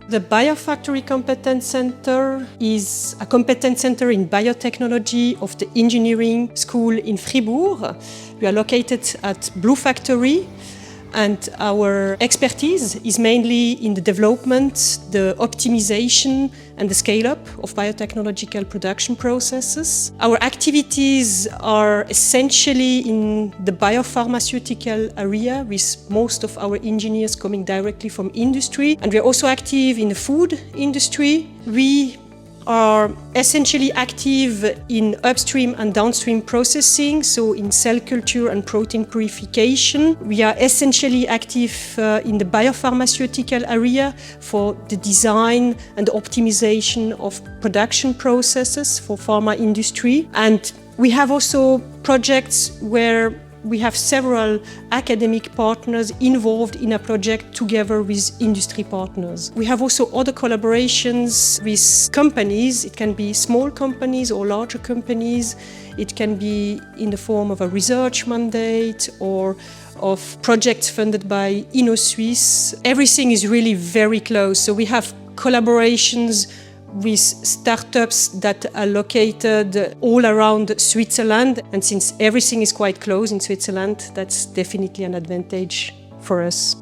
The Biofactory Competence Center is a competence center in biotechnology of the engineering school in Fribourg. We are located at Bluefactory, and our expertise is mainly in the development, the optimization and the scale-up of biotechnological production processes. Our activities are essentially in the biopharmaceutical area, with most of our engineers coming directly from industry. And we are also active in the food industry. We are essentially active in upstream and downstream processing, so in cell culture and protein purification. We are essentially active in the biopharmaceutical area for the design and optimization of production processes for pharma industry. And we have also projects where we have several academic partners involved in a project together with industry partners. We have also other collaborations with companies. It can be small companies or larger companies. It can be in the form of a research mandate or of projects funded by InnoSuisse. Everything is really very close. So we have collaborations with startups that are located all around Switzerland. And since everything is quite close in Switzerland, that's definitely an advantage for us.